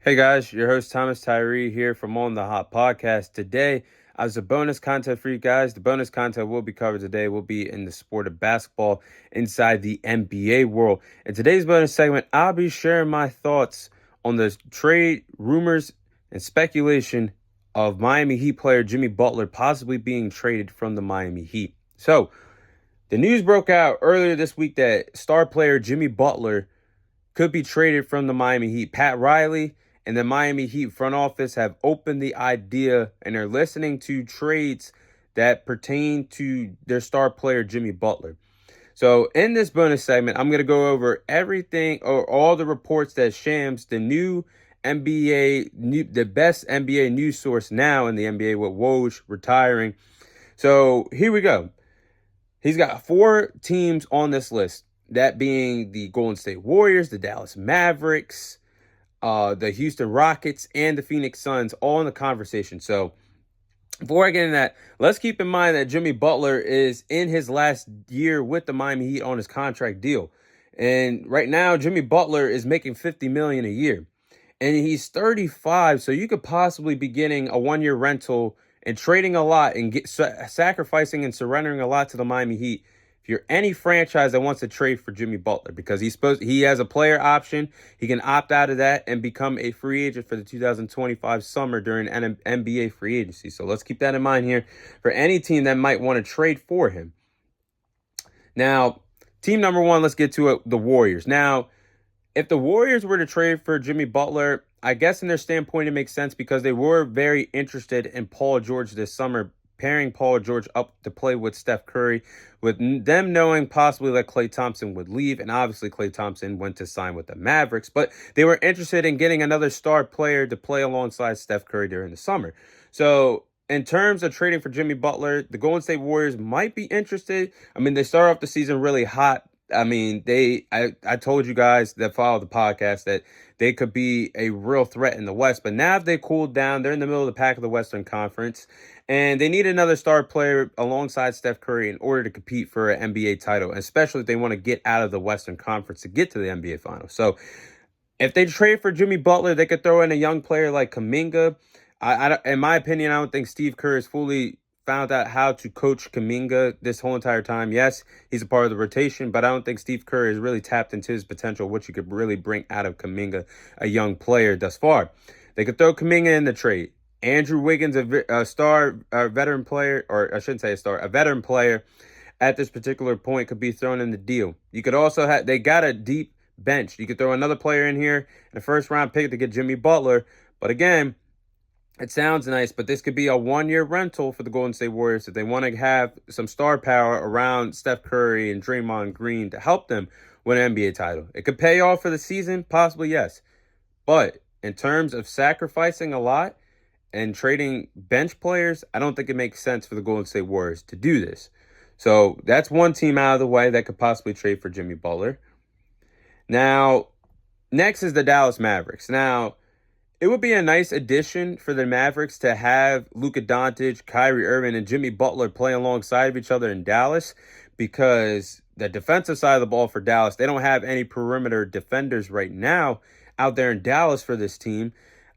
Hey guys, your host Thomas Tyree here from On the Hot Podcast. Today, as a bonus content for you guys, the bonus content will be covered today will be in the sport of basketball inside the NBA world. In today's bonus segment, I'll be sharing my thoughts on the trade rumors and speculation of Miami Heat player Jimmy Butler possibly being traded from the Miami Heat. So, the news broke out earlier this week that star player Jimmy Butler could be traded from the Miami Heat. Pat Riley and the Miami Heat front office have opened the idea and are listening to trades that pertain to their star player, Jimmy Butler. So in this bonus segment, I'm going to go over everything or all the reports that Shams, the the best NBA news source now in the NBA with Woj retiring. So here we go. He's got 4 teams on this list. That being the Golden State Warriors, the Dallas Mavericks, the Houston Rockets, and the Phoenix Suns all in the conversation. So before I get into that, let's keep in mind that Jimmy Butler is in his last year with the Miami Heat on his contract deal. And right now, Jimmy Butler is making $50 million a year. And he's 35, so you could possibly be getting a 1-year rental and trading a lot and sacrificing and surrendering a lot to the Miami Heat if you're any franchise that wants to trade for Jimmy Butler, because he has a player option. He can opt out of that and become a free agent for the 2025 summer during NBA free agency. So let's keep that in mind here for any team that might want to trade for him. Now, team number 1, let's get to it, the Warriors. Now, if the Warriors were to trade for Jimmy Butler, I guess in their standpoint, it makes sense because they were very interested in Paul George this summer, pairing Paul George up to play with Steph Curry, with them knowing possibly that Klay Thompson would leave. And obviously Klay Thompson went to sign with the Mavericks, but they were interested in getting another star player to play alongside Steph Curry during the summer. So in terms of trading for Jimmy Butler, the Golden State Warriors might be interested. I mean, they start off the season really hot. I mean, I told you guys that follow the podcast that they could be a real threat in the West. But now they cooled down. They're in the middle of the pack of the Western Conference. And they need another star player alongside Steph Curry in order to compete for an NBA title, especially if they want to get out of the Western Conference to get to the NBA Finals. So if they trade for Jimmy Butler, they could throw in a young player like Kuminga. In my opinion, I don't think Steve Kerr is fully found out how to coach Kuminga this whole entire time. Yes, he's a part of the rotation, but I don't think Steve Kerr has really tapped into his potential, what you could really bring out of Kuminga, a young player thus far. They could throw Kuminga in the trade. Andrew Wiggins, a star, a veteran player, or I shouldn't say a star, a veteran player at this particular point could be thrown in the deal. You could also have, they got a deep bench. You could throw another player in here in a first-round pick to get Jimmy Butler. But again, it sounds nice, but this could be a 1-year rental for the Golden State Warriors if they want to have some star power around Steph Curry and Draymond Green to help them win an NBA title. It could pay off for the season, possibly, yes. But in terms of sacrificing a lot and trading bench players, I don't think it makes sense for the Golden State Warriors to do this. So that's one team out of the way that could possibly trade for Jimmy Butler. Now, next is the Dallas Mavericks. Now, it would be a nice addition for the Mavericks to have Luka Doncic, Kyrie Irving, and Jimmy Butler play alongside of each other in Dallas, because the defensive side of the ball for Dallas, they don't have any perimeter defenders right now out there in Dallas for this team.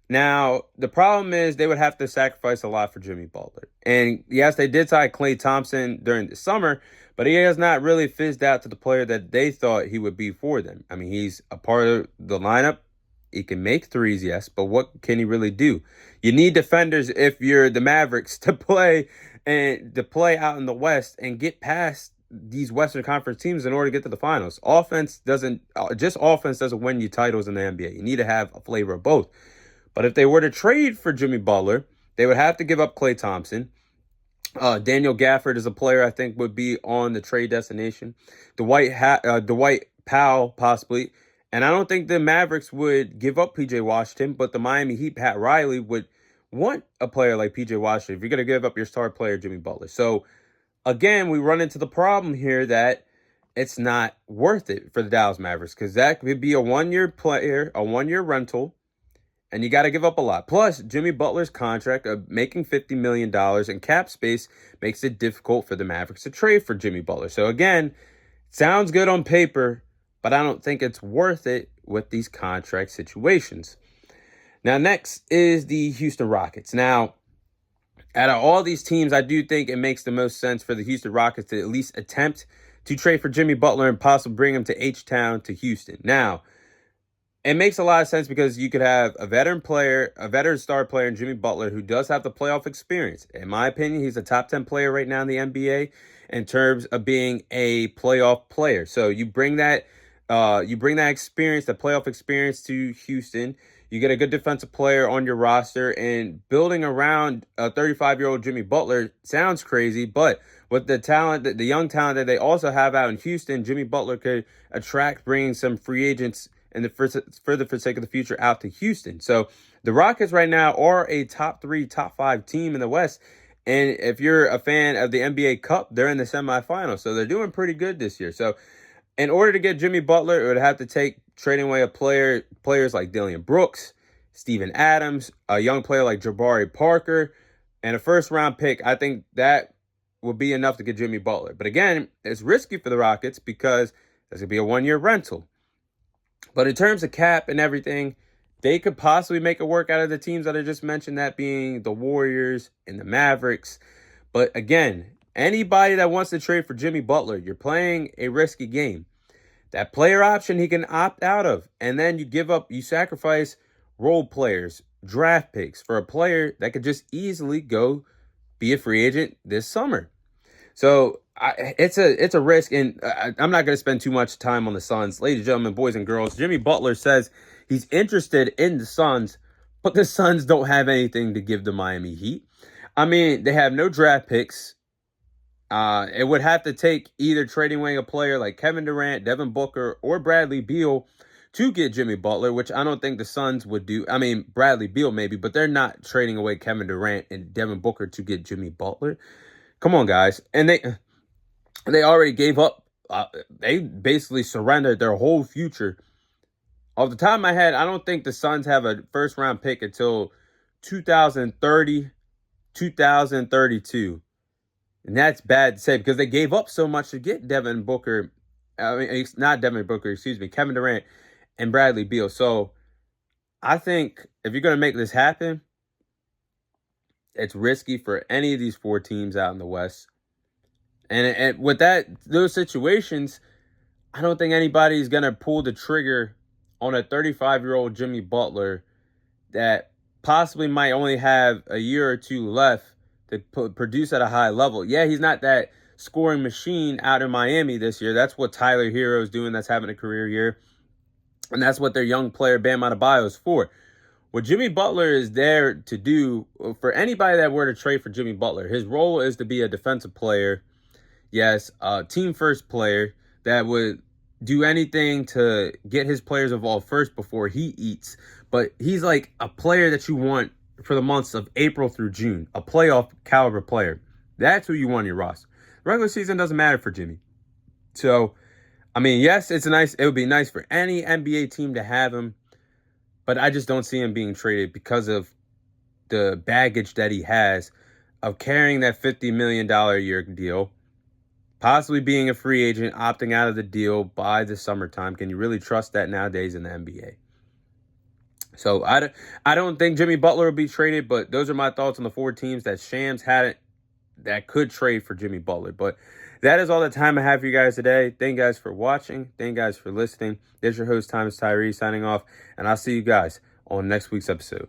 Now, the problem is they would have to sacrifice a lot for Jimmy Butler. And yes, they did sign Klay Thompson during the summer, but he has not really fizzed out to the player that they thought he would be for them. I mean, he's a part of the lineup. He can make threes, yes, but what can he really do? You need defenders if you're the Mavericks to play out in the West and get past these Western Conference teams in order to get to the finals. Offense doesn't win you titles in the NBA. You need to have a flavor of both. But if they were to trade for Jimmy Butler, they would have to give up Klay Thompson. Daniel Gafford is a player I think would be on the trade destination. Dwight Powell possibly. And I don't think the Mavericks would give up P.J. Washington, but the Miami Heat, Pat Riley, would want a player like P.J. Washington if you're going to give up your star player, Jimmy Butler. So, again, we run into the problem here that it's not worth it for the Dallas Mavericks, because that could be a 1-year player, a 1-year rental, and you got to give up a lot. Plus, Jimmy Butler's contract of making $50 million in cap space makes it difficult for the Mavericks to trade for Jimmy Butler. So, again, sounds good on paper, but I don't think it's worth it with these contract situations. Now, next is the Houston Rockets. Now, out of all these teams, I do think it makes the most sense for the Houston Rockets to at least attempt to trade for Jimmy Butler and possibly bring him to H-Town to Houston. Now, it makes a lot of sense because you could have a veteran player, a veteran star player in Jimmy Butler who does have the playoff experience. In my opinion, he's a top 10 player right now in the NBA in terms of being a playoff player. So you bring that experience, the playoff experience to Houston. You get a good defensive player on your roster, and building around a 35-year-old Jimmy Butler sounds crazy, but with the talent, the young talent that they also have out in Houston, Jimmy Butler could attract, bringing some free agents and the further forsake of the future out to Houston. So the Rockets right now are a top 3, top 5 team in the West. And if you're a fan of the NBA Cup, they're in the semifinals. So they're doing pretty good this year. So in order to get Jimmy Butler, it would have to take trading away players like Dillon Brooks, Steven Adams, a young player like Jabari Parker, and a first-round pick. I think that would be enough to get Jimmy Butler. But again, it's risky for the Rockets because there's going to be a one-year rental. But in terms of cap and everything, they could possibly make it work out of the teams that I just mentioned, that being the Warriors and the Mavericks. But again, anybody that wants to trade for Jimmy Butler, you're playing a risky game. That player option he can opt out of. And then you sacrifice role players, draft picks for a player that could just easily go be a free agent this summer. So it's a risk, and I'm not going to spend too much time on the Suns. Ladies and gentlemen, boys and girls, Jimmy Butler says he's interested in the Suns, but the Suns don't have anything to give the Miami Heat. I mean, they have no draft picks. It would have to take either trading away a player like Kevin Durant, Devin Booker, or Bradley Beal to get Jimmy Butler, which I don't think the Suns would do. I mean, Bradley Beal maybe, but they're not trading away Kevin Durant and Devin Booker to get Jimmy Butler. Come on, guys. And they already gave up. They basically surrendered their whole future. Off the top of my head, I don't think the Suns have a first-round pick until 2030, 2032. And that's bad to say because they gave up so much to get Devin Booker. I mean, it's not Devin Booker, excuse me, Kevin Durant and Bradley Beal. So I think if you're going to make this happen, it's risky for any of these 4 teams out in the West. And with those situations, I don't think anybody's going to pull the trigger on a 35-year-old Jimmy Butler that possibly might only have a year or 2 left to produce at a high level. Yeah, he's not that scoring machine out in Miami this year. That's what Tyler Hero's doing. That's having a career year. And that's what their young player Bam Adebayo is for. What Jimmy Butler is there to do, for anybody that were to trade for Jimmy Butler, his role is to be a defensive player. Yes, a team first player that would do anything to get his players involved first before he eats. But he's like a player that you want for the months of April through June, a playoff caliber player. That's who you want in your roster. The regular season doesn't matter for Jimmy. So, I mean, yes, it would be nice for any NBA team to have him. But I just don't see him being traded because of the baggage that he has of carrying that $50 million a year deal, possibly being a free agent, opting out of the deal by the summertime. Can you really trust that nowadays in the NBA? So I don't think Jimmy Butler will be traded, but those are my thoughts on the 4 teams that Shams had that could trade for Jimmy Butler. But that is all the time I have for you guys today. Thank you guys for watching. Thank you guys for listening. This is your host, Thomas Tyree, signing off. And I'll see you guys on next week's episode.